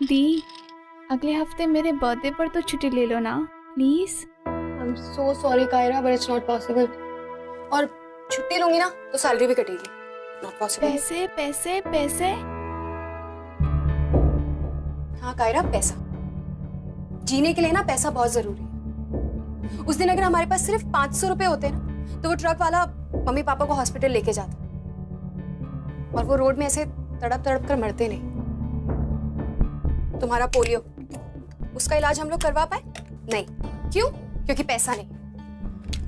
दी, अगले हफ्ते मेरे बर्थडे पर तो छुट्टी ले लो ना please. I am so sorry Kaira, but it's not possible. और छुट्टी लूंगी ना तो सैलरी भी कटेगी। Not possible. पैसे पैसे पैसे। हाँ कायरा, पैसा जीने के लिए ना पैसा बहुत जरूरी है। उस दिन अगर हमारे पास सिर्फ 500 रुपए होते ना तो वो ट्रक वाला मम्मी पापा को हॉस्पिटल लेके जाता, और वो रोड में ऐसे तड़प तड़प कर मरते नहीं। तुम्हारा पोलियो, उसका इलाज हम लोग करवा पाए नहीं। क्यों? क्योंकि पैसा नहीं।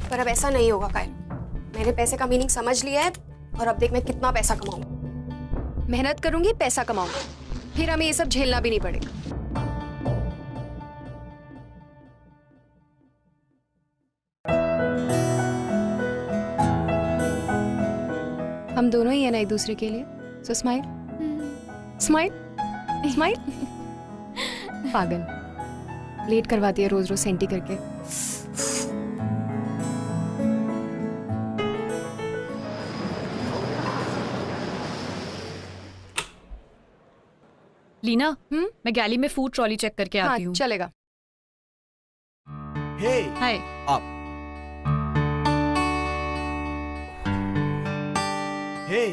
पर अब ऐसा नहीं होगा कायरा, मैंने पैसे का मीनिंग समझ लिया है। और अब देख मैं कितना पैसा कमाऊंगा। मेहनत करूंगी, पैसा कमाऊंगा, फिर हमें ये सब झेलना भी नहीं पड़ेगा। हम दोनों ही है ना एक दूसरे के लिए, सो स्माइल स्माइल स्माइल। पागल, लेट करवाती है रोज रोज सेंटी करके। लीना, मैं गैली में फूड ट्रॉली चेक करके आती हूँ। चलेगा। हे हाय। आप। हे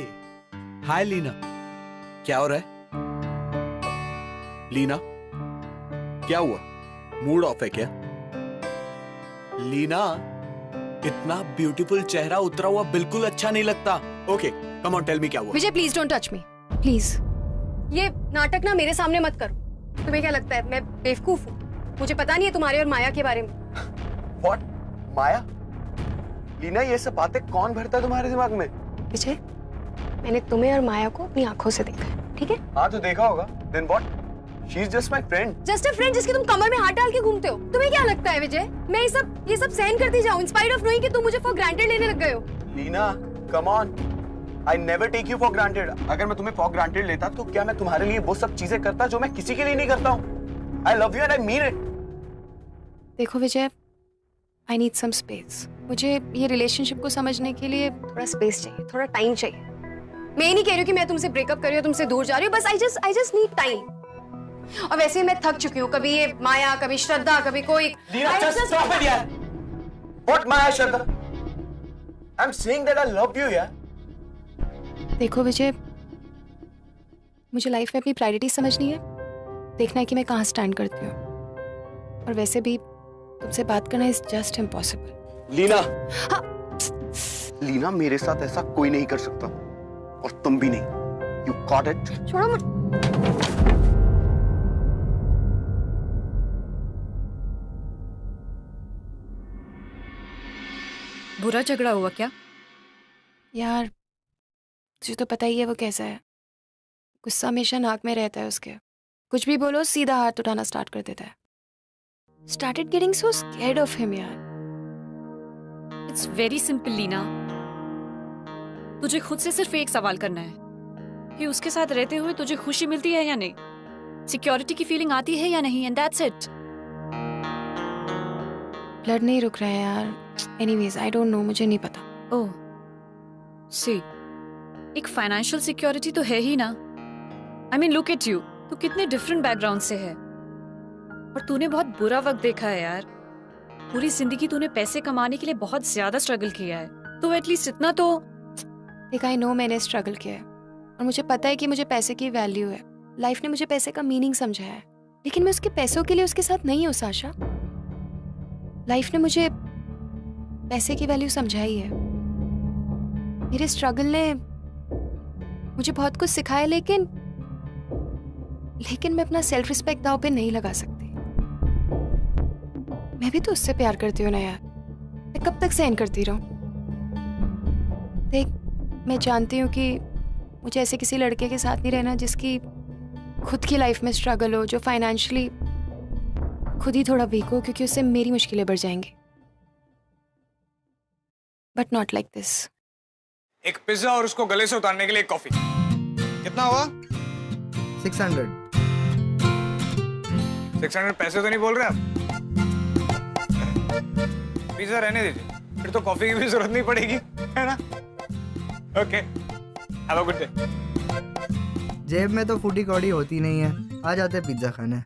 हाय लीना, क्या हो रहा है? लीना क्या हुआ, मूड ऑफ है क्या? लीना, इतना ब्यूटीफुल चेहरा उतरा हुआ बिल्कुल अच्छा नहीं लगता। Okay come on tell me क्या हुआ। Vijay please don't touch me please. ये नाटक ना मेरे सामने मत करो। तुम्हें क्या लगता है मैं बेवकूफ हूँ? मुझे पता नहीं है तुम्हारे और माया के बारे में। व्हाट? माया? लीना ये सब बातें कौन भरता है तुम्हारे दिमाग में? विजय, मैंने तुम्हें और माया को अपनी आंखों से देखा है, ठीक है? हाँ तो देखा होगा। Then what? She is just my friend. Just a friend जिसके तुम कमर में हाथ डाल के घूमते हो। तुम्हें क्या लगता है विजय मैं ये सब सहन करती जाऊं इन स्पाइट ऑफ नोइंग कि तुम मुझे फॉर ग्रांटेड लेने लग गए हो? Leena come on, I never take you for granted. अगर मैं तुम्हें फॉर ग्रांटेड लेता तो क्या मैं तुम्हारे लिए वो सब चीजें करता जो मैं किसी के लिए नहीं करता हूँ? I love you and I mean it. देखो विजय, आई नीड सम स्पेस। मुझे ये रिलेशनशिप को समझने के लिए थोड़ा स्पेस चाहिए, थोड़ा टाइम चाहिए। मैं ये नहीं कह रही हूँ कि मैं तुमसे ब्रेकअप कर रही हूँ, तुमसे दूर जा रही हूँ, बस आई जस्ट नीड टाइम। और वैसे ही मैं थक चुकी हूँ, कभी ये माया, कभी श्रद्धा, कभी कोई। लीना just stop it यार। What Maya Shraddha? I'm saying that I love you यार। देखो विजय, मुझे लाइफ में अपनी प्रायोरिटी समझनी है, देखना है कि मैं कहाँ स्टैंड करती हूँ। और वैसे भी तुमसे बात करना इज जस्ट इम्पॉसिबल। लीना, हाँ। लीना मेरे साथ ऐसा कोई नहीं कर सकता, और तुम भी नहीं। You got it? छोड़ो मुझे। बुरा झगड़ा हुआ क्या? यार तुझे तो पता ही है वो कैसा है। गुस्सा हमेशा नाक में रहता है उसके। कुछ भी बोलो सीधा हाथ उठाना स्टार्ट कर देता है। Started getting so scared of him यार। इट्स वेरी सिंपल लीना, तुझे खुद से सिर्फ एक सवाल करना है कि उसके साथ रहते हुए तुझे खुशी मिलती है या नहीं, सिक्योरिटी की फीलिंग आती है या नहीं, एंड दैट्स इट। ब्लड नहीं रुक रहा है यार। एनीवेज आई डोंट नो, मुझे नहीं पता। ओह सी, एक फाइनेंशियल सिक्योरिटी तो है ही ना। I mean look at you, तू कितने डिफरेंट बैकग्राउंड से है, और तूने बहुत बुरा वक्त देखा है यार। पूरी जिंदगी तूने पैसे कमाने के लिए बहुत ज्यादा स्ट्रगल किया है, तो एटलीस्ट इतना तो। देख आई नो मैंने स्ट्रगल किया है, और मुझे पता है कि मुझे पैसे की वैल्यू है। लाइफ ने मुझे पैसे का मीनिंग समझाया है, लेकिन मैं उसके पैसों के लिए उसके साथ नहीं हूँ साशा। लाइफ ने मुझे पैसे की वैल्यू समझाई है। मेरे स्ट्रगल ने मुझे बहुत कुछ सिखाया, लेकिन मैं अपना सेल्फ रिस्पेक्ट दांव पे नहीं लगा सकती। मैं भी तो उससे प्यार करती हूँ ना यार, मैं कब तक सहन करती रहूं? देख मैं जानती हूँ कि मुझे ऐसे किसी लड़के के साथ नहीं रहना जिसकी खुद की लाइफ में स्ट्रगल हो, जो फाइनेंशियली खुद ही थोड़ा वीक हो, क्योंकि उससे मेरी मुश्किलें बढ़ जाएंगी। But not like this. एक पिज्जा और उसको गले से उतारने के लिए एक कॉफी। कितना हुआ? 600। 600 पैसे तो नहीं बोल रहे आप? पिज्जा रहने दीजिए, फिर तो कॉफी की भी जरूरत नहीं पड़ेगी, है ना? Okay, have a good day. जेब में तो फूटी कौड़ी होती नहीं है, आ जाते पिज्जा खाने।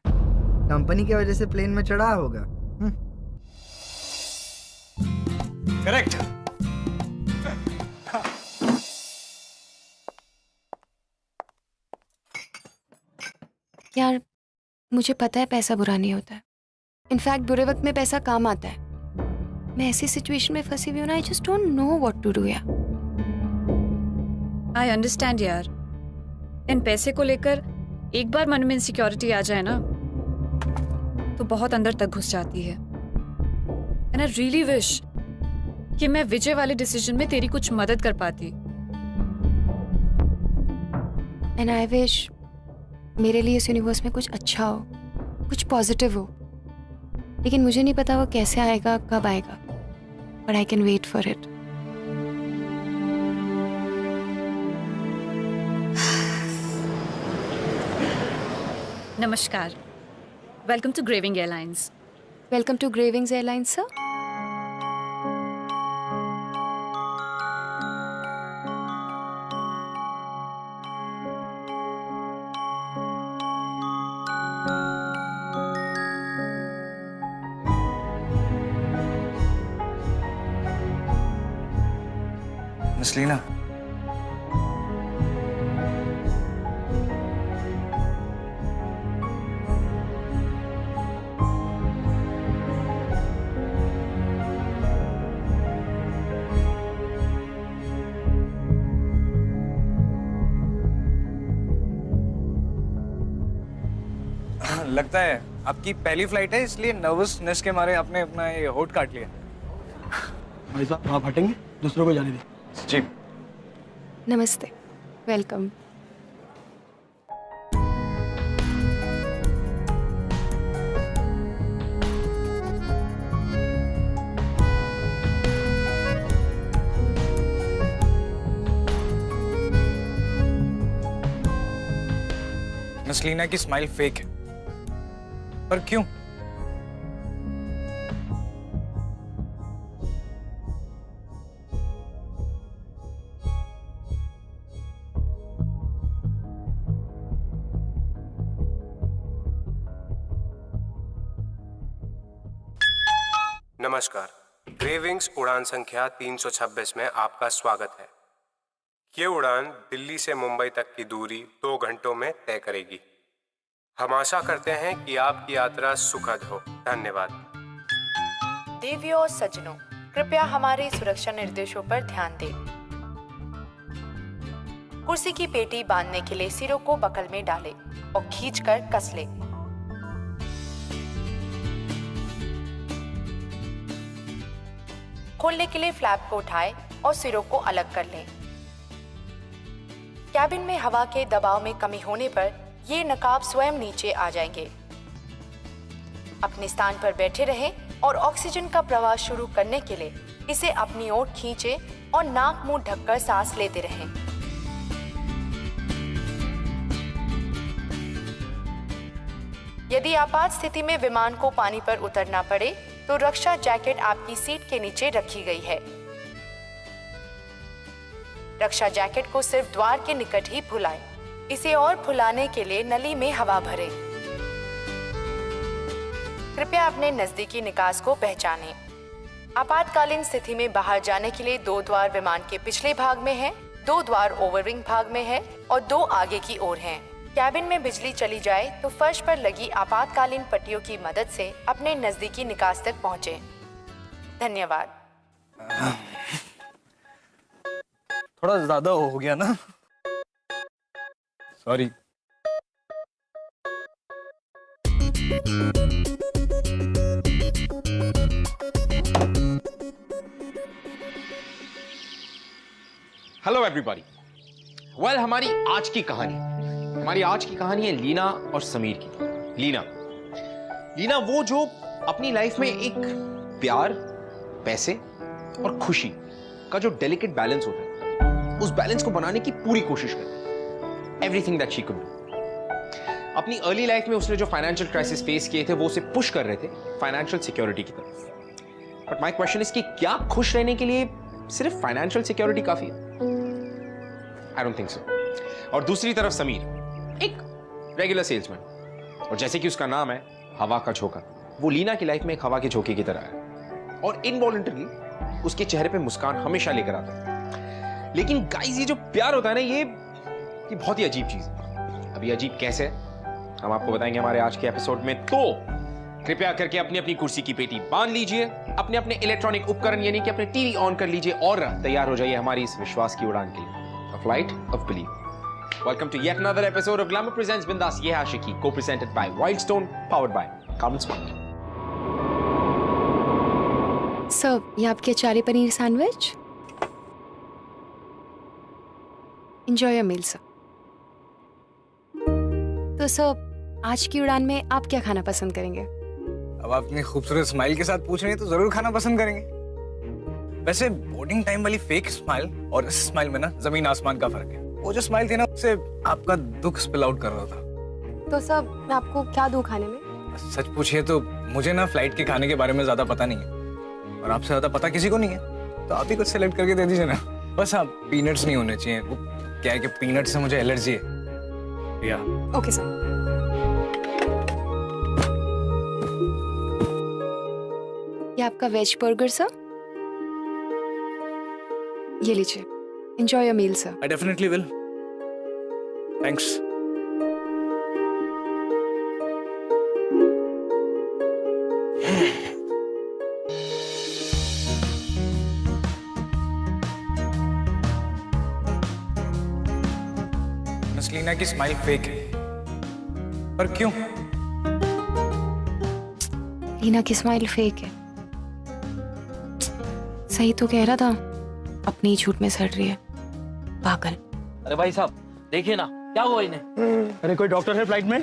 कंपनी की वजह से प्लेन में चढ़ा होगा। करेक्ट। यार मुझे पता है पैसा बुरा नहीं होता है। इनफैक्ट बुरे वक्त में पैसा काम आता है। मैं ऐसी सिचुएशन में फंसी हुई हूँ ना, I just don't know what to do यार। आई अंडरस्टैंड यार, इन पैसे को लेकर एक बार मन में इनसिक्योरिटी आ जाए ना तो बहुत अंदर तक घुस जाती है। एंड आई रियली विश कि मैं विजय वाले डिसीजन में तेरी कुछ मदद कर पाती। एंड आई विश मेरे लिए इस यूनिवर्स में कुछ अच्छा हो, कुछ पॉजिटिव हो, लेकिन मुझे नहीं पता वो कैसे आएगा, कब आएगा, but I can wait for it. नमस्कार, welcome to Graving airlines. Welcome to Gravings airlines sir. Miss Leena, लगता है आपकी पहली फ्लाइट है इसलिए नर्वसनेस के मारे आपने अपना ये होठ काट लिया। भाई साहब आप हटेंगे, दूसरों को जाने दें। जी नमस्ते, वेलकम। मिस लीना की स्माइल फेक है, पर क्यों? नमस्कार, ग्रेविंग्स उड़ान संख्या 326 में आपका स्वागत है। ये उड़ान दिल्ली से मुंबई तक की दूरी 2 घंटों में तय करेगी। हम आशा करते हैं कि आपकी यात्रा सुखद हो। धन्यवाद। देवियों और सज्जनों, कृपया हमारे सुरक्षा निर्देशों पर ध्यान दें। कुर्सी की पेटी बांधने के लिए सिरों को बकल में डालें और खींचकर कस लें। खोलने के लिए फ्लैप को उठाएं और सिरों को अलग कर लें। कैबिन में हवा के दबाव में कमी होने पर ये नकाब स्वयं नीचे आ जाएंगे। अपने स्थान पर बैठे रहें और ऑक्सीजन का प्रवाह शुरू करने के लिए इसे अपनी ओर खींचें और नाक मुंह ढककर सांस लेते रहें। यदि आपात स्थिति में विमान को पानी पर उतरना पड़े तो रक्षा जैकेट आपकी सीट के नीचे रखी गई है। रक्षा जैकेट को सिर्फ द्वार के निकट ही फुलाएं। इसे और फुलाने के लिए नली में हवा भरें। कृपया अपने नजदीकी निकास को पहचानें। आपातकालीन स्थिति में बाहर जाने के लिए 2 द्वार विमान के पिछले भाग में हैं, 2 द्वार ओवरविंग भाग में है और 2 आगे की ओर हैं। कैबिन में बिजली चली जाए तो फर्श पर लगी आपातकालीन पट्टियों की मदद से अपने नजदीकी निकास तक पहुंचे। धन्यवाद। थोड़ा ज्यादा हो गया ना, सॉरी। Hello everybody. वेल, हमारी आज की कहानी है लीना और समीर की। लीना वो जो अपनी लाइफ में एक प्यार, पैसे और खुशी का जो डेलिकेट बैलेंस होता है, उस बैलेंस को बनाने की पूरी कोशिश करती है। Everything that she could do. अपनी अर्ली लाइफ में उसने जो फाइनेंशियल क्राइसिस फेस किए थे वो उसे पुश कर रहे थे फाइनेंशियल सिक्योरिटी की तरफ। बट माय क्वेश्चन इज कि क्या खुश रहने के लिए सिर्फ फाइनेंशियल सिक्योरिटी काफी है? I don't think so. और दूसरी तरफ समीर, एक रेगुलर सेल्समैन, और जैसे कि उसका नाम है हवा का झोंका, वो लीना की लाइफ में एक हवा के झोंके की तरह है और इनवॉलंटरली उसके चेहरे पे मुस्कान हमेशा लेकर आता है। लेकिन गाइस, ये जो प्यार होता है ना, ये बहुत ही अजीब चीज है। अब ये अजीब कैसे है हम आपको बताएंगे हमारे आज के एपिसोड में। तो कृपया करके अपनी अपनी कुर्सी की पेटी बांध लीजिए, अपने अपने इलेक्ट्रॉनिक उपकरण यानी कि अपने टीवी ऑन कर लीजिए और तैयार हो जाइए हमारी इस विश्वास की उड़ान के लिए। A flight of belief. Welcome to yet another episode of Glamour Presents Bindas Ye Aashiki, co-presented by Wildstone, powered by Carbon Smart. Sir, ये आपके achari paneer sandwich. Enjoy your meal, सर। तो सर, आज की उड़ान में आप क्या खाना पसंद करेंगे? अब आप इतनी खूबसूरत स्माइल के साथ पूछ रही हैं तो जरूर खाना पसंद करेंगे। वैसे बोर्डिंग टाइम वाली फेक स्माइल और इस स्माइल में ना जमीन आसमान का फर्क है। वो जो स्माइल थी ना, उससे आपका दुख स्पिल आउट कर रहा था। तो सर, मैं आपको क्या दूं खाने में? सच पूछिए तो मुझे ना फ्लाइट के खाने के बारे में ज्यादा पता नहीं है और आपसे ज्यादा पता किसी को नहीं है, तो आप ही कुछ सेलेक्ट करके दे दीजिए ना। बस हाँ, पीनट्स नहीं होने चाहिए। वो क्या है कि पीनट से मुझे एलर्जी है। या ओके सर। ये आपका वेज बर्गर सर, ये लीजिए। Enjoy your meal, sir. I definitely will. Thanks. Miss Leena की स्माइल फेक है, पर क्यों? लीना की स्माइल फेक है। सही तो कह रहा था, अपनी ही झूठ में सड़ रही है। पागल। अरे भाई साहब, देखिए ना क्या हुआ इन्हें। अरे कोई डॉक्टर है फ्लाइट में?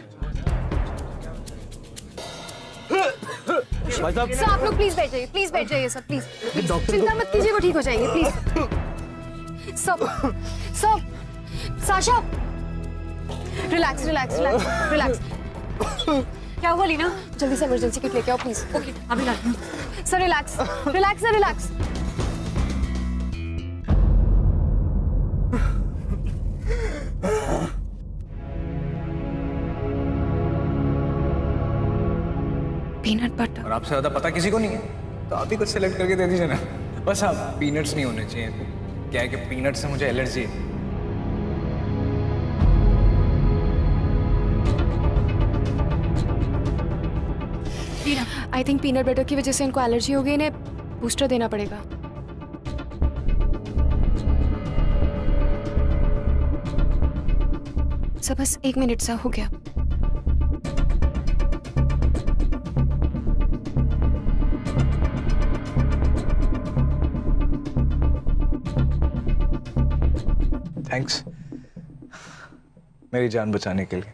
भाई साहब, सर आप लोग प्लीज बैठ जाइए, प्लीज बैठ जाइए सर, प्लीज। चिंता मत कीजिए, वो ठीक हो जाएंगे, प्लीज। सब Sasha, relax relax relax relax. क्या हुआ लीना? जल्दी से इमरजेंसी किट लेके आओ प्लीज। ओके, अभी लाती हूँ। Sir relax relax sir relax. Peanut butter. और आपसे ज्यादा पता किसी को नहीं है, तो आप ही कुछ सेलेक्ट करके दे दीजिए ना। बस हाँ, पीनट्स नहीं होने चाहिए। क्या है कि पीनट से मुझे एलर्जी है। आई थिंक पीनट बटर की वजह से इनको एलर्जी हो गई, इन्हें बूस्टर देना पड़ेगा। सब बस 1 मिनट सा हो गया। थैंक्स मेरी जान बचाने के लिए।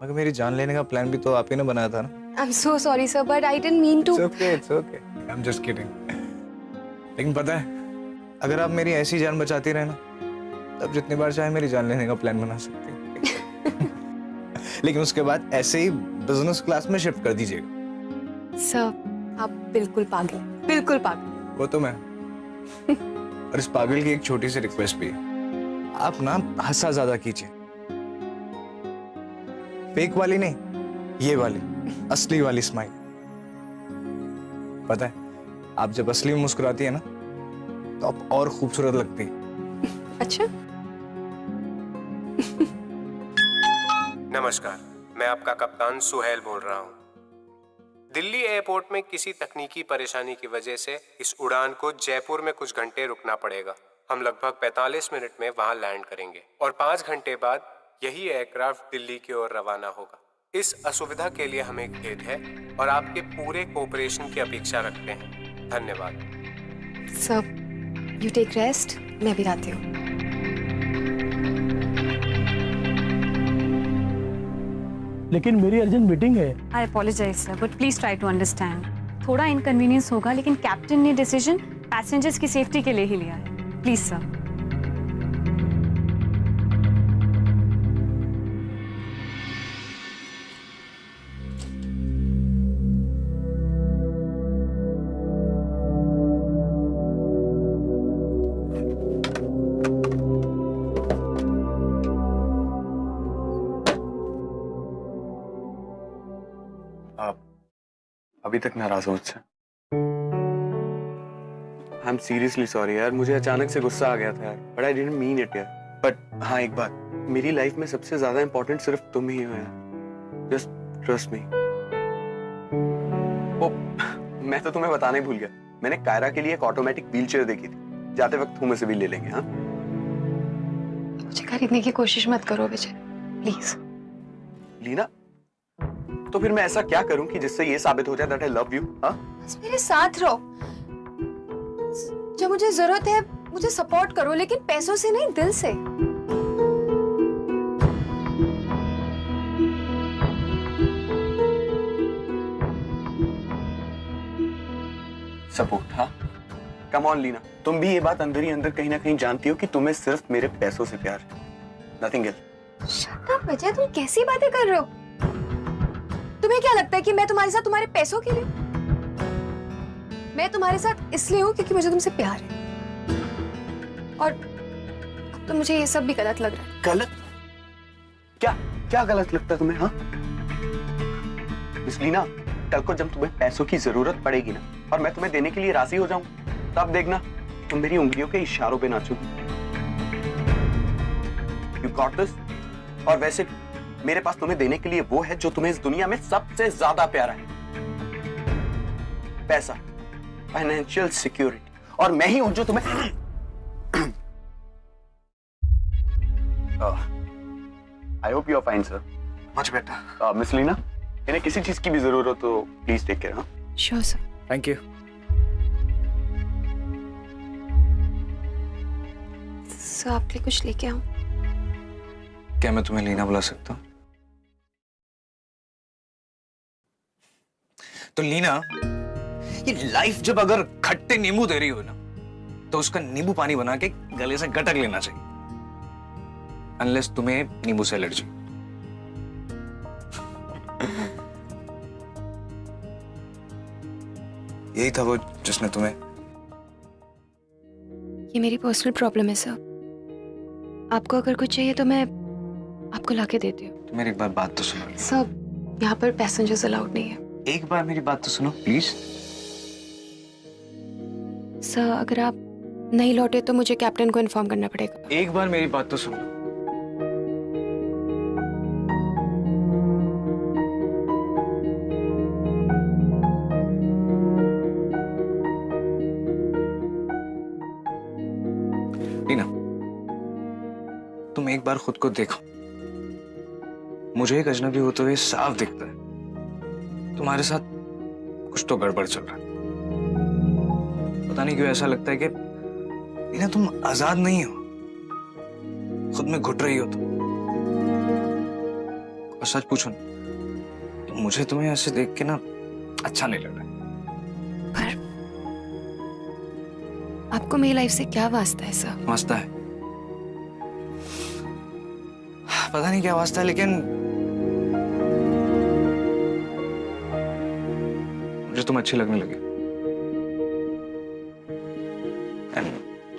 मगर मेरी जान लेने का प्लान भी तो आप ही ने बनाया था ना। I'm so sorry sir, but I didn't mean to. It's okay. I'm just kidding. लेकिन पता है, अगर आप मेरी ऐसी जान बचाती रहे ना, तब जितनी बार चाहे मेरी जान लेने का प्लान बना सकती हैं। लेकिन उसके बाद ऐसे ही बिजनेस क्लास में शिफ्ट कर दीजिएगा। सर आप बिल्कुल पागल, बिल्कुल पागल। वो तो मैं। और इस पागल की एक छोटी सी रिक्वेस्ट भी है, आप ना हंसा ज्यादा कीजिए। फेक वाली नहीं, ये वाली असली वाली स्माइल। पता है, आप जब असली में मुस्कुराती है ना, तो आप और खूबसूरत लगती है। अच्छा। नमस्कार, मैं आपका कप्तान सुहेल बोल रहा हूँ। दिल्ली एयरपोर्ट में किसी तकनीकी परेशानी की वजह से इस उड़ान को जयपुर में कुछ घंटे रुकना पड़ेगा। हम लगभग 45 मिनट में वहां लैंड करेंगे और 5 घंटे बाद यही एयरक्राफ्ट दिल्ली की ओर रवाना होगा। इस असुविधा के लिए हमें खेद है और आपके पूरे कोऑपरेशन की अपेक्षा रखते हैं। धन्यवाद। सर यू टेक रेस्ट, मैं भी आती हूँ। लेकिन मेरी अर्जेंट मीटिंग है। I apologise sir, but please try to understand. थोड़ा इनकन्वीनियंस होगा, लेकिन कैप्टन ने डिसीजन पैसेंजर्स की सेफ्टी के लिए ही लिया है। Please sir. अभी तक नाराज हो मुझसे। आई एम सीरियसली सॉरी यार, मुझे अचानक से गुस्सा आ गया था यार, but I didn't mean it यार। बट हाँ एक बात, मेरी लाइफ में सबसे ज्यादा इंपॉर्टेंट सिर्फ तुम ही हो यार, जस्ट ट्रस्ट मी। ओ, मैं तो तुम्हें बताना ही भूल गया, मैंने कायरा के लिए एक ऑटोमेटिक व्हीलचेयर देखी थी, जाते वक्त तुम उसे भी ले लेंगे। हाँ, मुझे खरीदने की कोशिश मत करो विजय, प्लीज। लीना, तो फिर मैं ऐसा क्या करूं कि जिससे ये साबित हो जाए दैट आई लव यू? हाँ, बस मेरे साथ रहो, जब मुझे जरूरत है मुझे सपोर्ट करो, लेकिन पैसों से नहीं, दिल से। सपोर्ट? हाँ, कम ऑन लीना, तुम भी ये बात अंदर ही अंदर कहीं ना कहीं जानती हो कि तुम्हें सिर्फ मेरे पैसों से प्यार है, नथिंग एल्स। शट अप विजय, तुम कैसी बातें कर रहे हो? तुम्हें क्या लगता है कि मैं तुम्हारे साथ तुम्हारे पैसों के लिए? मैं तुम्हारे साथ इसलिए हूं क्योंकि मुझे तुमसे प्यार है, और अब तो मुझे ये सब भी गलत लग रहा है। गलत? क्या क्या गलत लगता है तुम्हें? हाँ मिस लीना, कल को जब तुम्हें पैसों की जरूरत पड़ेगी ना, और मैं तुम्हें देने के लिए राजी हो जाऊं, तब देखना तुम मेरी उंगलियों के इशारों पे नाचोगी। You got this? और वैसे मेरे पास तुम्हें देने के लिए वो है जो तुम्हें इस दुनिया में सबसे ज्यादा प्यारा है, पैसा, फाइनेंशियल सिक्योरिटी, और मैं ही हूं जो तुम्हें I hope you are fine sir. Much better. Miss Leena, इन्हें किसी चीज की भी जरूरत हो प्लीज टेक केयर। हाँ, sure sir. Thank you. Sir आपके लिए कुछ लेके आऊं? क्या मैं तुम्हें लीना बुला सकता हूँ? तो लीना, ये लाइफ जब अगर खट्टे नींबू दे रही हो ना, तो उसका नींबू पानी बना के गले से गटक लेना चाहिए, अनलेस तुम्हें नींबू से एलर्जी। यही था वो जिसने तुम्हें। ये मेरी पर्सनल प्रॉब्लम है सर, आपको अगर कुछ चाहिए तो मैं आपको लाके देती हूँ। तो मेरी एक बार बात तो सुनो। सर यहाँ पर पैसेंजर्स अलाउड नहीं है। एक बार मेरी बात तो सुनो प्लीज। सर अगर आप नहीं लौटे तो मुझे कैप्टन को इन्फॉर्म करना पड़ेगा। एक बार मेरी बात तो सुनो। लीना, तुम एक बार खुद को देखो, मुझे एक अजनबी होते हुए साफ दिखता है तुम्हारे साथ कुछ तो गड़बड़ चल रहा है। पता नहीं क्यों ऐसा लगता है कि लीना तुम आजाद नहीं हो, खुद में घुट रही हो तुम। और सच पूछो ना, तो मुझे तुम्हें ऐसे देख के ना अच्छा नहीं लग रहा है। पर आपको मेरी लाइफ से क्या वास्ता है सर? वास्ता है, पता नहीं क्या वास्ता है, लेकिन मुझे तुम अच्छी लगने लगी। एंड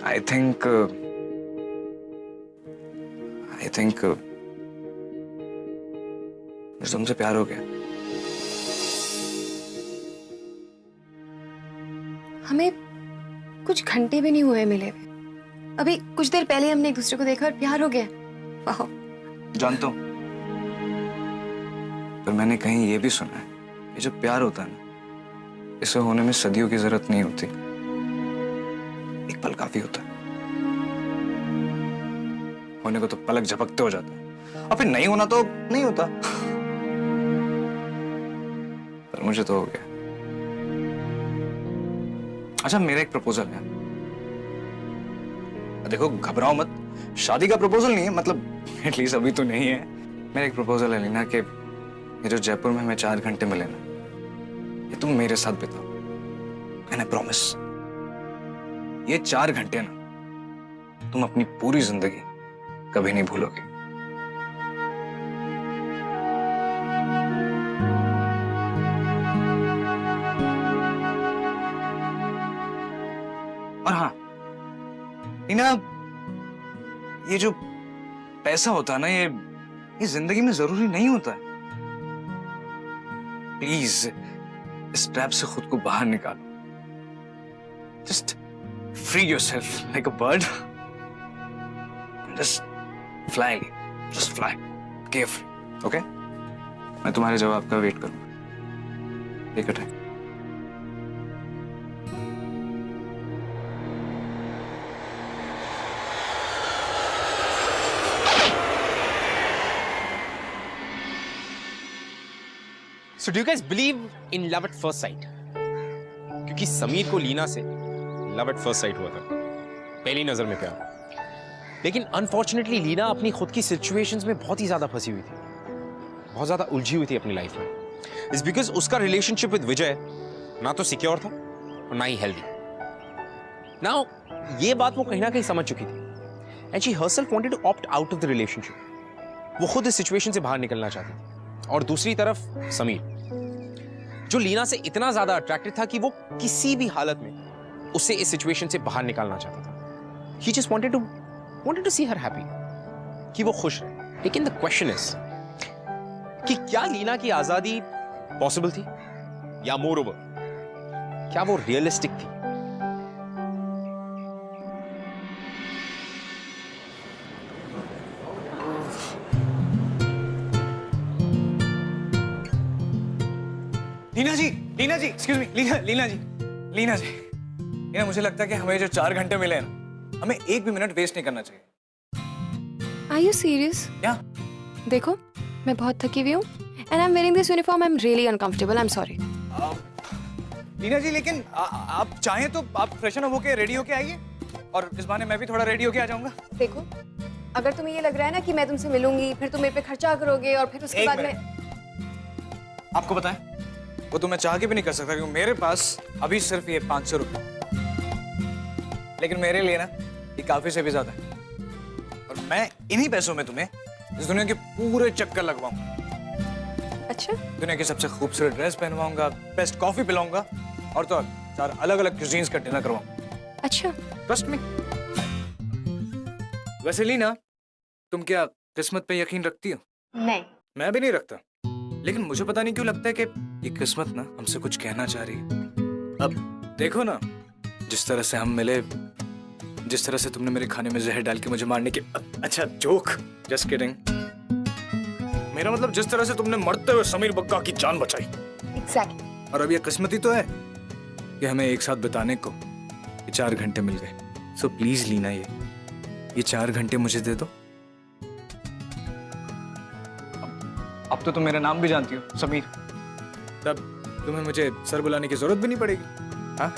आई थिंक मुझे तुमसे प्यार हो गया। हमें कुछ घंटे भी नहीं हुए मिले हुए, अभी कुछ देर पहले हमने एक दूसरे को देखा और प्यार हो गया। वाह। जानता हूं, पर मैंने कहीं ये भी सुना है, ये जो प्यार होता है ना, इसे होने में सदियों की जरूरत नहीं होती, एक पल काफी होता है। होने को तो पलक झपकते हो जाता है, और फिर नहीं होना तो नहीं होता। पर मुझे तो हो गया। अच्छा, मेरा एक प्रपोजल है, देखो घबराओ मत, शादी का प्रपोजल नहीं है, मतलब एटलीस्ट अभी तो नहीं है। मेरा एक प्रपोजल है लीना, कि ये जो जयपुर में हमें 4 घंटे मिले ना, ये तुम मेरे साथ बिताओ, एंड आई प्रॉमिस ये 4 घंटे ना तुम अपनी पूरी जिंदगी कभी नहीं भूलोगे। और हाँ लीना, ये जो पैसा होता है ना, ये जिंदगी में जरूरी नहीं होता है। प्लीज इस ट्रैप से खुद को बाहर निकालो। Just free yourself like a bird. Just fly, just fly carefully, okay? मैं तुम्हारे जवाब का वेट करूंगा। Take your time. So do you guys believe in love at first sight? क्योंकि समीर को लीना से लव एट फर्स्ट साइट हुआ था, पहली नजर में प्यार। लेकिन अनफॉर्चुनेटली लीना अपनी खुद की सिचुएशंस में बहुत ही ज्यादा फंसी हुई थी, बहुत ज्यादा उलझी हुई थी अपनी लाइफ में। इट्स बिकॉज उसका रिलेशनशिप विद विजय ना तो सिक्योर था और ना ही हेल्दी। नाउ ये बात वो कहीं ना कहीं समझ चुकी थी and she herself wanted to opt out of the relationship. वो खुद इस सिचुएशन से बाहर निकलना चाहती थी। और दूसरी तरफ समीर, जो लीना से इतना ज्यादा अट्रैक्टेड था कि वो किसी भी हालत में उसे इस सिचुएशन से बाहर निकालना चाहता था। He just wanted to see her happy, कि वो खुश रहे। लेकिन the question is कि क्या लीना की आजादी पॉसिबल थी, या moreover क्या वो रियलिस्टिक थी? लीना जी, एक्सक्यूज मी, लीना जी, मुझे लगता है कि हमें जो 4 घंटे मिले हैं ना, हमें एक भी मिनट वेस्ट नहीं करना चाहिए। Are you serious? क्या? देखो, मैं बहुत थकी हुई हूँ and I'm wearing this uniform. I'm really uncomfortable. I'm sorry. Leena जी, लेकिन आप चाहें तो आप फ्रेशन अप होके रेडी होके आइए और इस बहाने मैं भी थोड़ा रेडी होके आ जाऊंगा। देखो, अगर तुम्हें ये लग रहा है ना कि मैं तुमसे मिलूंगी, फिर तुम मेरे पे खर्चा करोगे और फिर उसके बाद में आपको बताएं, वो तो मैं चाह के भी नहीं कर सकता क्योंकि मेरे पास अभी सिर्फ ये 500 रुपये, लेकिन मेरे लिए ना ये काफी से भी ज्यादा है। और मैं इन्हीं पैसों में तुम्हें इस दुनिया के पूरे चक्कर लगवाऊंगा। अच्छा? दुनिया की सबसे खूबसूरत ड्रेस पहनवाऊंगा, बेस्ट कॉफी पिलाऊंगा और तो 4 अलग-अलग क्यूजीन्स का डिनर करवाऊंगा। अच्छा? Trust me. वैसे लीना, तुम क्या किस्मत पे यकीन रखती हो? नहीं। मैं भी नहीं रखता, लेकिन मुझे पता नहीं क्यों लगता है कि ये किस्मत ना हमसे कुछ कहना चाह रही है। अब देखो ना, जिस तरह से हम मिले, जिस तरह से तुमने मेरे खाने में जहर डाल के मुझे मारने की, अच्छा जोक, जस्ट किडिंग। मेरा मतलब जिस तरह से तुमने मरते हुए समीर बग्गा की जान बचाई। Exactly. और अब ये किस्मत ही तो है कि हमें एक साथ बिताने को ये 4 घंटे मिल गए। सो प्लीज लीना, ये 4 घंटे मुझे दे दो। अब तो तुम मेरा नाम भी जानती हो, समीर। तब तुम्हें मुझे सर बुलाने की जरूरत भी नहीं पड़ेगी। हाँ?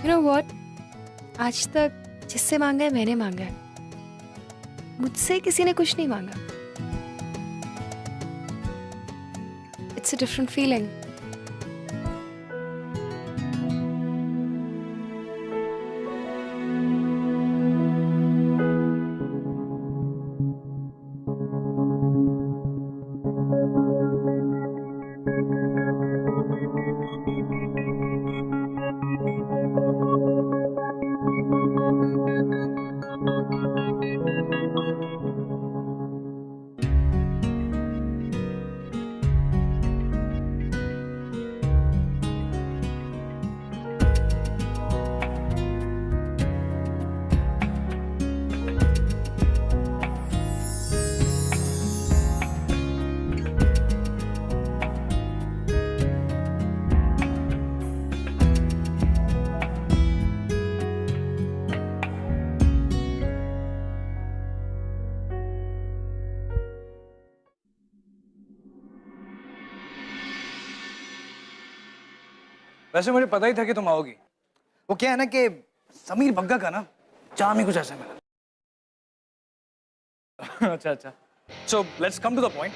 You know what? आज तक जिससे मांगा है मैंने मांगा है, मुझसे किसी ने कुछ नहीं मांगा। It's a different feeling. वैसे मुझे पता ही था कि तुम आओगी। वो क्या है ना कि समीर बग्गा का ना चार्म ही कुछ ऐसा मिला। अच्छा। So let's come to the point.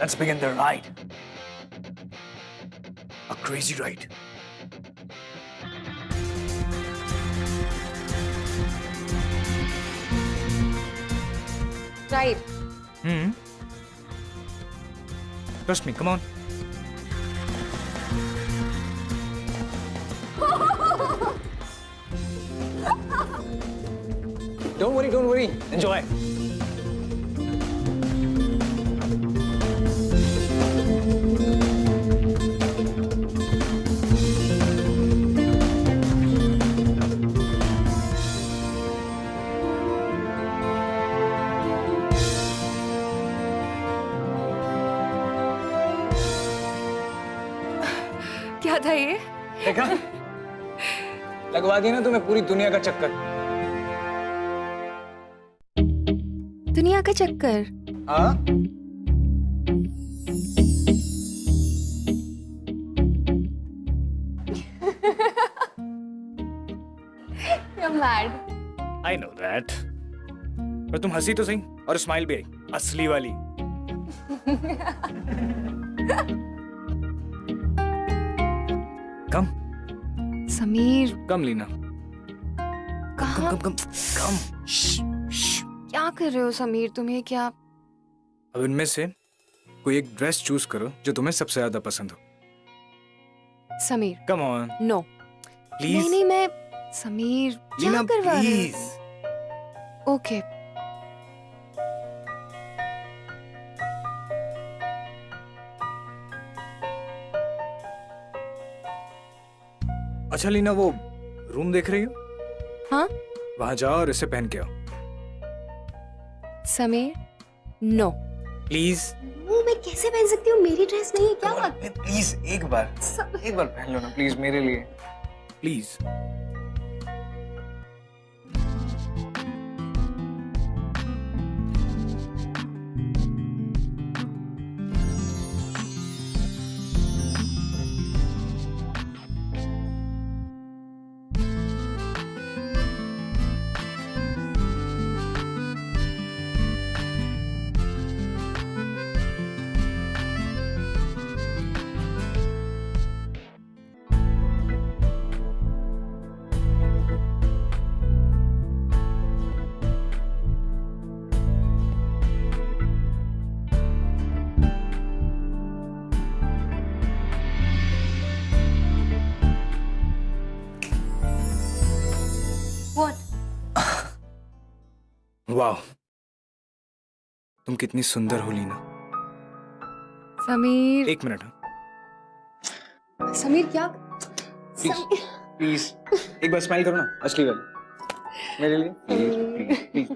Let's begin the ride. A crazy ride. Right. Trust me, come on. Don't worry. Enjoy. क्या था ये? देखा, लगवा दी ना तुम्हें पूरी दुनिया का चक्कर। दुनिया का चक्कर? हाँ? You're mad. I know that. पर तुम हंसी तो सही और स्माइल भी आई, असली वाली। कम समीर। कम लीना। कहाँ? कम। क्या कर रहे हो समीर? तुम्हें क्या? अब इनमें से कोई एक ड्रेस चूज करो जो तुम्हें सबसे ज्यादा पसंद हो। Sameer. Come on. No. Please. नहीं मैं समीर क्या लीना करवा रहे प्लीज। हो? ओके। अच्छा लीना, वो रूम देख रही हो? हाँ? वहां जाओ और इसे पहन के आओ। समीर नो। प्लीज। वो मैं कैसे पहन सकती हूँ? मेरी ड्रेस नहीं है। क्या बात? प्लीज एक बार पहन लो ना प्लीज, मेरे लिए प्लीज। वाह, तुम कितनी सुंदर हो लीना। समीर। एक मिनट। समीर क्या? प्लीज एक बार स्माइल करो ना, असली वाली मेरे लिए। प्लीज।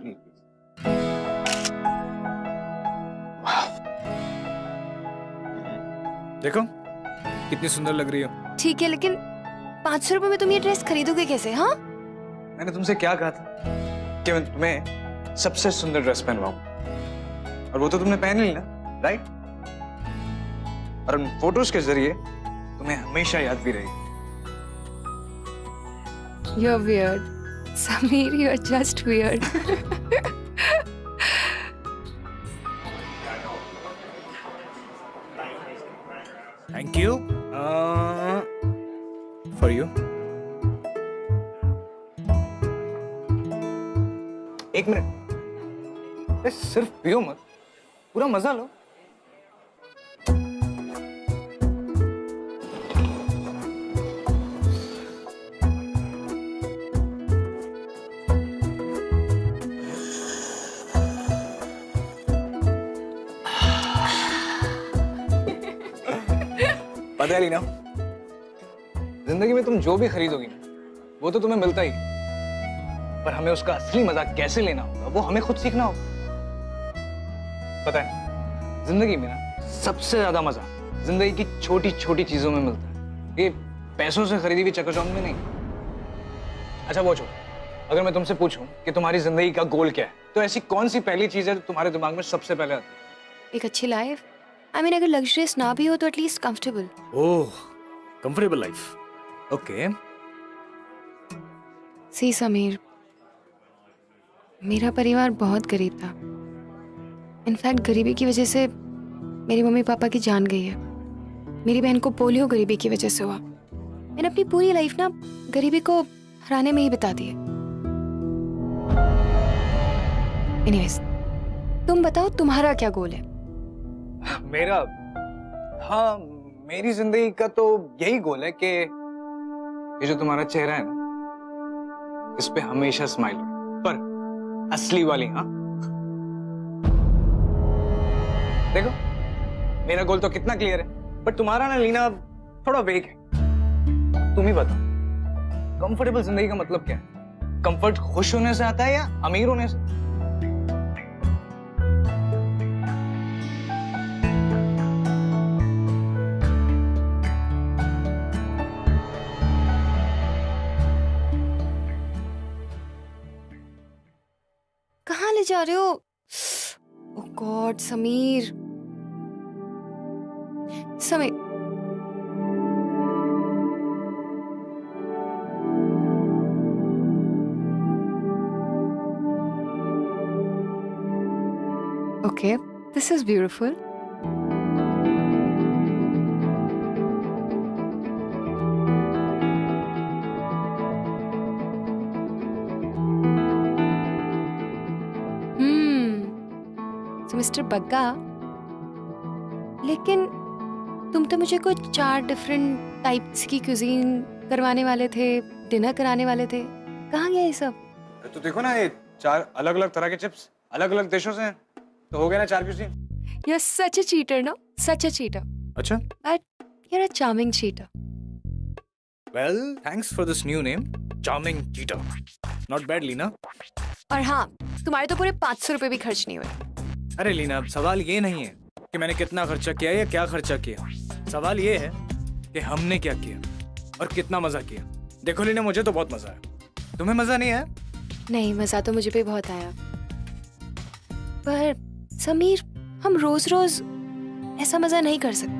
देखो कितनी सुंदर लग रही हो। ठीक है, लेकिन 500 रुपए में तुम ये ड्रेस खरीदोगे कैसे? हाँ? मैंने तुमसे क्या कहा था कि मैं तुम्हें सबसे सुंदर ड्रेस पहनवाऊं, और वो तो तुमने पहन ली ना, राइट? और उन फोटोज के जरिए तुम्हें हमेशा याद भी रहेगी। You're weird. Sameer, you're just weird. Thank you. For you. एक मिनट, सिर्फ पियो मत, पूरा मजा लो। पता है लीना, जिंदगी में तुम जो भी खरीदोगी ना, वो तो तुम्हें मिलता ही, पर हमें उसका असली मजा कैसे लेना होगा वो हमें खुद सीखना होगा। पता है, जिंदगी में ना सबसे ज्यादा मजा जिंदगी की छोटी छोटी चीजों में मिलता है, ये पैसों से खरीदी हुई चकाचौंध में नहीं। अच्छा वो छोड़ो, अगर मैं तुमसे पूछूं कि तुम्हारी जिंदगी का गोल क्या है, तो ऐसी कौन सी पहली चीज है जो तुम्हारे दिमाग में सबसे पहले आती है? एक अच्छी लाइफ। I mean, अगर लग्जरियस ना भी हो तो एटलीस्ट कंफर्टेबल। ओह, कंफर्टेबल लाइफ। ओके। सी समीर, मेरा परिवार बहुत गरीब था। इनफैक्ट गरीबी की वजह से मेरी मम्मी पापा की जान गई है। मेरी बहन को पोलियो गरीबी की वजह से हुआ। मैंने अपनी पूरी लाइफ ना गरीबी को हराने में ही बिता दी है। एनीवेज, तुम बताओ तुम्हारा क्या गोल है? मेरा, हाँ, मेरी जिंदगी का तो यही गोल है कि ये जो तुम्हारा चेहरा है ना, इस पे हमेशा स्माइल हो, पर असली वाली। हाँ देखो, मेरा गोल तो कितना क्लियर है, बट तुम्हारा ना लीना थोड़ा वेग है। तुम ही बताओ, कंफर्टेबल जिंदगी का मतलब क्या है? कंफर्ट खुश होने से आता है या अमीर होने से? जा रहे हो? Oh God Sameer, Sameer Okay, this is beautiful. So Mr. Bagga, लेकिन तुम तो मुझे कुछ 4 डिफरेंट टाइप्स की क्यूजीन करवाने वाले थे, डिनर कराने वाले थे, कहाँ गया ये सब? तो देखो ना, ये 4 अलग-अलग तरह के चिप्स अलग-अलग देशों से हैं, तो हो गया ना 4 cuisine. You're such a cheater, no? Such a cheater. अच्छा? But you're a charming cheater. Well, thanks for this new name, charming cheater. Not bad, Leena. और हाँ, तुम्हारे तो पूरे 500 रुपए भी खर्च नहीं हुए। अरे लीना, सवाल ये नहीं है कि मैंने कितना खर्चा किया या क्या खर्चा किया। सवाल ये है कि हमने क्या किया और कितना मजा किया। देखो लीना, मुझे तो बहुत मजा आया। तुम्हें मजा नहीं आया? नहीं, मजा तो मुझे भी बहुत आया। पर समीर, हम रोज रोज ऐसा मजा नहीं कर सकते।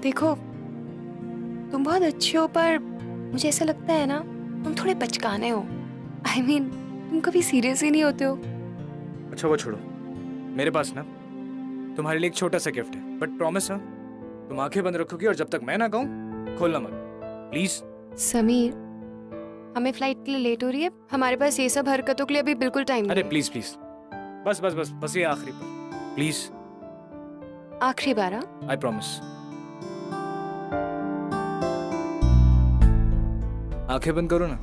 देखो, तुम बहुत अच्छे हो, पर मुझे ऐसा लगता है ना, तुम थोड़े बचकाने हो। I mean, तुम कभी सीरियस ही नहीं होते हो। अच्छा वो छोड़ो, मेरे पास ना तुम्हारे लिए एक छोटा सा गिफ्ट है, बट प्रॉमिस है तुम आंखें बंद रखोगी और जब तक मैं ना कहूँ खोलना मत, प्लीज। समीर, हमें फ्लाइट के लिए लेट हो रही है, हमारे पास ये सब हरकतों के लिए अभी बिल्कुल टाइम नहीं अरे है। प्लीज प्लीज, बस बस बस बस ये आखिरी बार, प्लीज। आखिरी बार? I promise. आंखें बंद करो ना।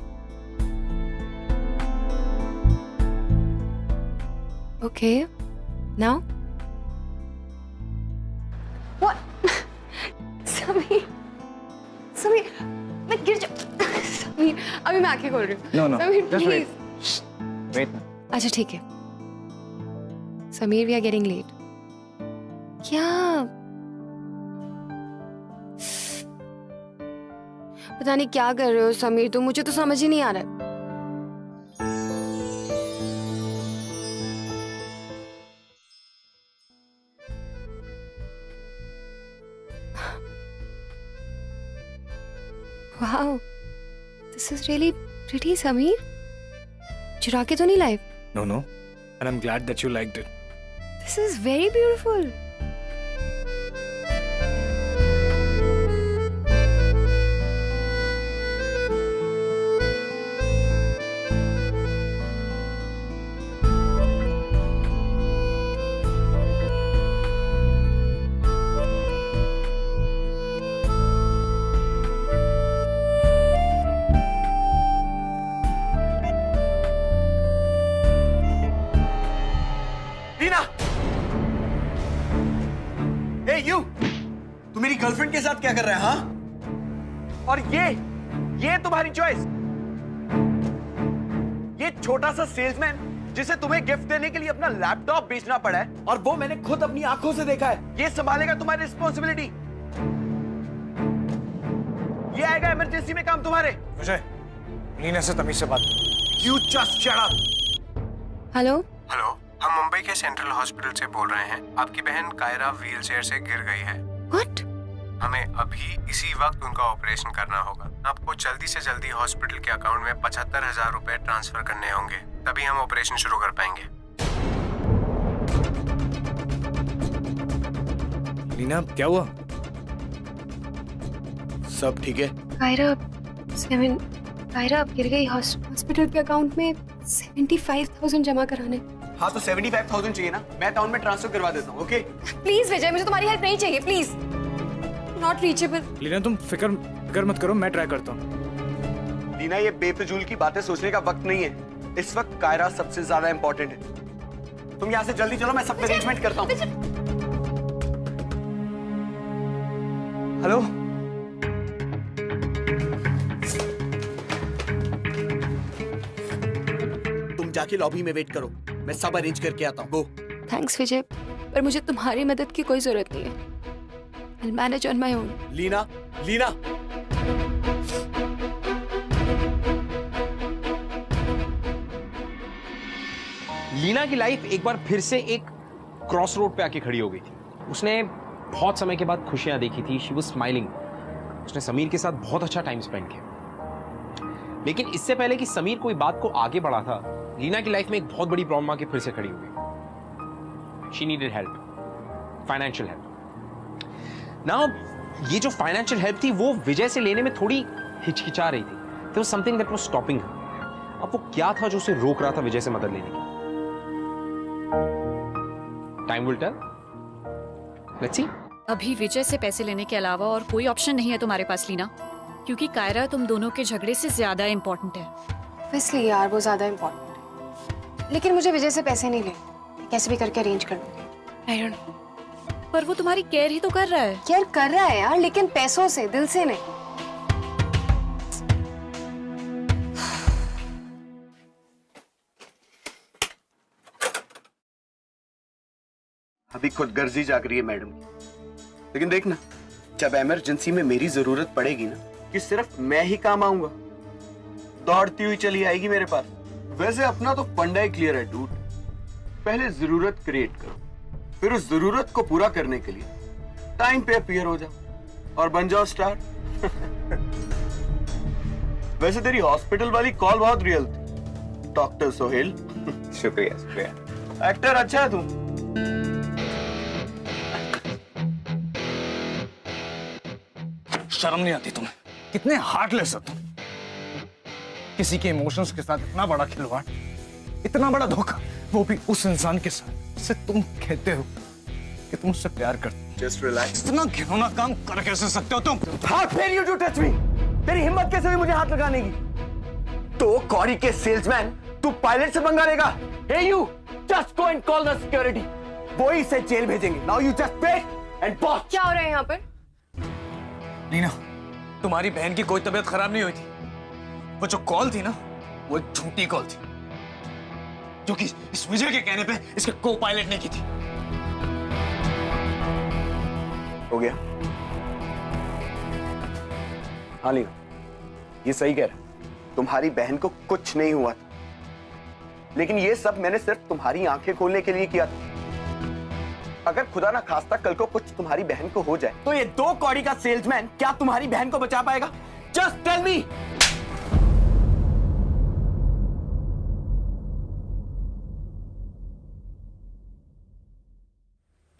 Okay, now? What? Sameer, Sameer, मैं गिर समीर, अभी मैं आंखें खोल रही हूँ। No, no, Sameer, just please. wait. Wait ना। अच्छा ठीक है। Sameer, we are getting late. क्या? पता नहीं क्या कर रहे हो समीर, तो मुझे तो समझ ही नहीं आ रहा है। Wow, this is really pretty, Sameer. चुरा के तो नहीं लाए? No, no, and I'm glad that you liked it. This is very beautiful. तुम मेरी गर्लफ्रेंड के साथ क्या कर रहे हैं? हाँ? और ये तुम्हारी चॉइस? ये छोटा सा सेल्समैन जिसे तुम्हें गिफ्ट देने के लिए अपना लैपटॉप बेचना पड़ा है, और वो मैंने खुद अपनी आंखों से देखा है। ये संभालेगा तुम्हारी रिस्पॉन्सिबिलिटी? ये आएगा इमरजेंसी में काम तुम्हारे? विजय, लीना से तमीज से बात। You just shut up. Hello? Hello, हम मुंबई के सेंट्रल हॉस्पिटल से बोल रहे हैं। आपकी बहन कायरा व्हीलचेयर से गिर गई है। What? हमें अभी इसी वक्त उनका ऑपरेशन करना होगा। आपको जल्दी से जल्दी हॉस्पिटल के अकाउंट में 75,000 रुपए ट्रांसफर करने होंगे, तभी हम ऑपरेशन शुरू कर पाएंगे। लीना, क्या हुआ? सब ठीक है? कायरा अब गिर गई। हॉस्पिटल के अकाउंट में 75,000 जमा कराने। हाँ तो 75,000 चाहिए ना, मैं अकाउंट में ट्रांसफर करवा देता हूँ। ओके? प्लीज विजय, मुझे तुम्हारी हेल्प नहीं चाहिए, प्लीज। Not reachable. लीना, तुम फिक्र मत करो, मैं ट्राई करता हूँ। लीना, ये बेफिजूल की बातें सोचने का वक्त नहीं है। इस वक्त कायरा सबसे ज्यादा इंपॉर्टेंट है। तुम यहाँ से जल्दी चलो, मैं सब अरेंजमेंट करता हूँ। हेलो? तुम जाके लॉबी में वेट करो, मैं सब अरेंज करके आता हूँ। गो। थैंक्स विजय, पर मुझे तुम्हारी मदद की कोई जरूरत नहीं है। I'll manage on my own. Leena, Leena. Leena की लाइफ एक बार फिर से एक क्रॉस रोड पे आके खड़ी हो गई थी। उसने बहुत समय के बाद खुशियां देखी थी। She was smiling. उसने समीर के साथ बहुत अच्छा टाइम स्पेंड किया। लेकिन इससे पहले कि समीर कोई बात को आगे बढ़ा था, लीना की लाइफ में एक बहुत बड़ी प्रॉब्लम आके फिर से खड़ी हो गई। She needed help, financial help. Now ये जो फाइनेंशियल हेल्प थी वो विजय से लेने में थोड़ी हिचकिचा रही थी। There was something that was stopping her. अब वो क्या था जो उसे रोक रहा था विजय से मदद लेने की? Time will tell. Let's see. अभी विजय से पैसे लेने के अलावा और कोई ऑप्शन नहीं है तुम्हारे पास लीना, क्योंकि कायरा तुम दोनों के झगड़े से ज्यादा इम्पोर्टेंट है। इसलिए यार वो ज्यादा इम्पोर्टेंट है, लेकिन मुझे विजय से पैसे नहीं लेने, कैसे भी करके अरेंज कर लूंगी। I don't know. पर वो तुम्हारी केयर ही तो कर रहा है। केयर कर रहा है यार, लेकिन पैसों से, दिल से नहीं। अभी खुदगर्जी जाग रही है मैडम की। लेकिन देखना, जब इमरजेंसी में मेरी जरूरत पड़ेगी ना, कि सिर्फ मैं ही काम आऊंगा, दौड़ती हुई चली आएगी मेरे पास। वैसे अपना तो फंडा ही क्लियर है डूड। पहले जरूरत क्रिएट करो, फिर उस जरूरत को पूरा करने के लिए टाइम पे अपीयर हो जाओ और बन जाओ स्टार। वैसे तेरी हॉस्पिटल वाली कॉल बहुत रियल थी, डॉक्टर सोहेल। शुक्रिया शुक्रिया। एक्टर अच्छा है तू। शर्म नहीं आती तुम्हें? कितने हार्टलेस हो तुम। किसी के इमोशंस के साथ इतना बड़ा खिलवाड़, इतना बड़ा धोखा, वो भी उस इंसान के साथ जिसे तुम कहते हो कि तुम उससे प्यार करते हो। Just relax. इतना घिनौना काम कर कैसे सकते हो तुम? How dare you to touch me? तेरी हिम्मत कैसे हुई मुझे हाथ लगाने की? तो कौड़ी के सेल्समैन तू पायलट से पंगा लेगा? Hey you, just go and call the security. वो ही इसे जेल भेजेंगे। Now you just pay and watch. क्या हो रहा है यहाँ पर? लीना, तुम्हारी बहन की कोई तबीयत खराब नहीं हुई थी। वो जो कॉल थी ना, वो एक झूठी कॉल थी, जो कि इस विजय के कहने पे इसके को पायलट ने की थी। हो गया? हाँ लीना, ये सही कह रहा है। तुम्हारी बहन को कुछ नहीं हुआ था, लेकिन ये सब मैंने सिर्फ तुम्हारी आंखें खोलने के लिए किया था। अगर खुदा ना खास्ता कल को कुछ तुम्हारी बहन को हो जाए, तो ये दो कौड़ी का सेल्समैन क्या तुम्हारी बहन को बचा पाएगा? Just tell me.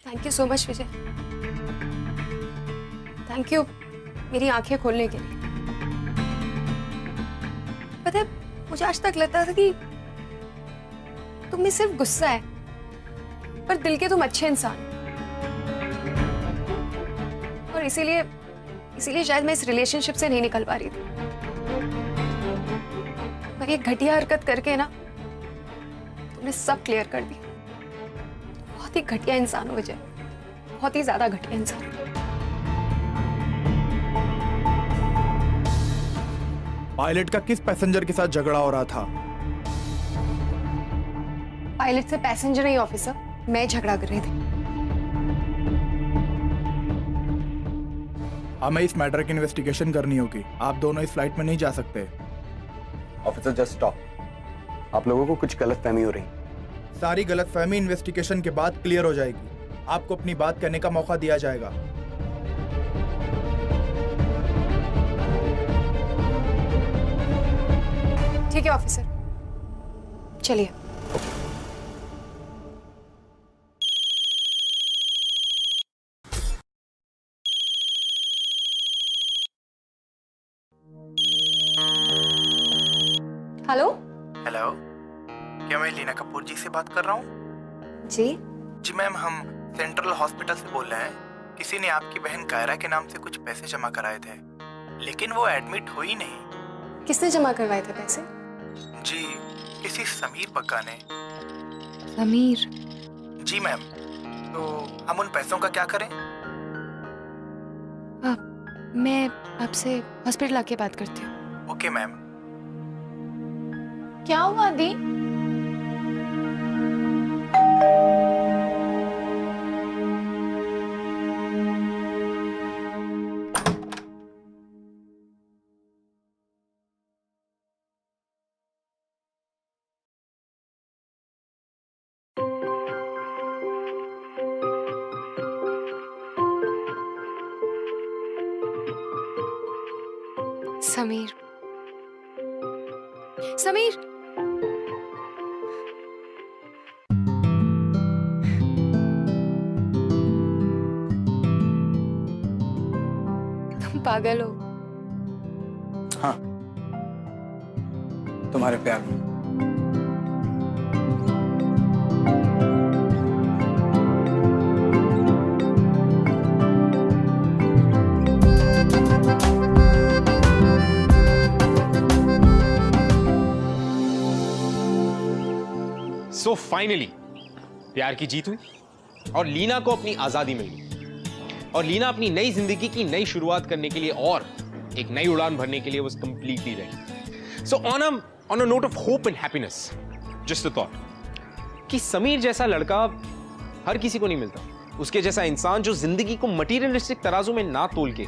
Thank you so much Vijay, thank you मेरी आंखें खोलने के लिए। पता है, मुझे आज तक लगता था कि तुम में सिर्फ गुस्सा है, पर दिल के तुम अच्छे इंसान हो। और इसीलिए शायद मैं इस रिलेशनशिप से नहीं निकल पा रही थी। पर ये घटिया हरकत करके ना तुमने सब क्लियर कर दिया। बहुत ही घटिया इंसान हो विजय, बहुत ही ज्यादा घटिया इंसान। पायलट का किस पैसेंजर के साथ झगड़ा हो रहा था? पायलट से पैसेंजर नहीं ऑफिसर, मैं झगड़ा कर रही थी। हमें इस मैटर की इन्वेस्टिगेशन करनी होगी। आप दोनों इस फ्लाइट में नहीं जा सकते। Officer just stop. आप लोगों को कुछ गलतफहमी हो रही। सारी गलतफहमी इन्वेस्टिगेशन के बाद क्लियर हो जाएगी। आपको अपनी बात कहने का मौका दिया जाएगा। ठीक है ऑफिसर, चलिए। हेलो हेलो, क्या मैं लीना कपूर जी से बात कर रहा हूँ? जी मैम, हम सेंट्रल हॉस्पिटल से बोल रहे हैं। किसी ने आपकी बहन कायरा के नाम से कुछ पैसे जमा कराए थे, लेकिन वो एडमिट हुई नहीं। किसने जमा करवाए थे पैसे? जी, किसी समीर पक्का ने। समीर? जी मैम, तो हम उन पैसों का क्या करें? मैं आपसे हॉस्पिटल आके बात करती हूँ। Okay ma'am. क्या हुआ दी? समीर, समीर, तुम पागल हो। हाँ, तुम्हारे प्यार में। So finally, प्यार की जीत हुई और लीना को अपनी आजादी मिल गई और लीना अपनी नई जिंदगी की नई शुरुआत करने के लिए और एक नई उड़ान भरने के लिए was completely ready. So on a note of hope and happiness, just a thought कि समीर जैसा लड़का हर किसी को नहीं मिलता, उसके जैसा इंसान जो जिंदगी को मटीरियलिस्टिक तराजू में ना तोल के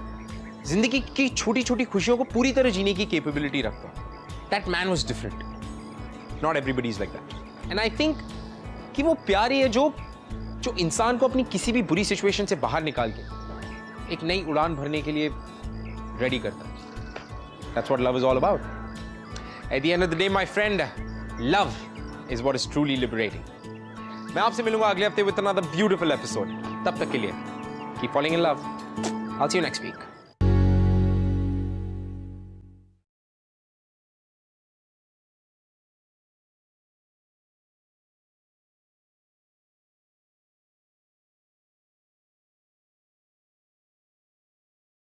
जिंदगी की छोटी छोटी खुशियों को पूरी तरह जीने की कैपेबिलिटी रखता। That man was different. Not everybody is like that. And I think कि वो प्यार ही है जो इंसान को अपनी किसी भी बुरी सिचुएशन से बाहर निकाल के एक नई उड़ान भरने के लिए रेडी करता है। That's what love is all about. At the end of the day, my friend, love is what is truly liberating. मैं आपसे मिलूंगा अगले हफ्ते with another beautiful episode. तब तक के लिए keep falling in love. I'll see you next week.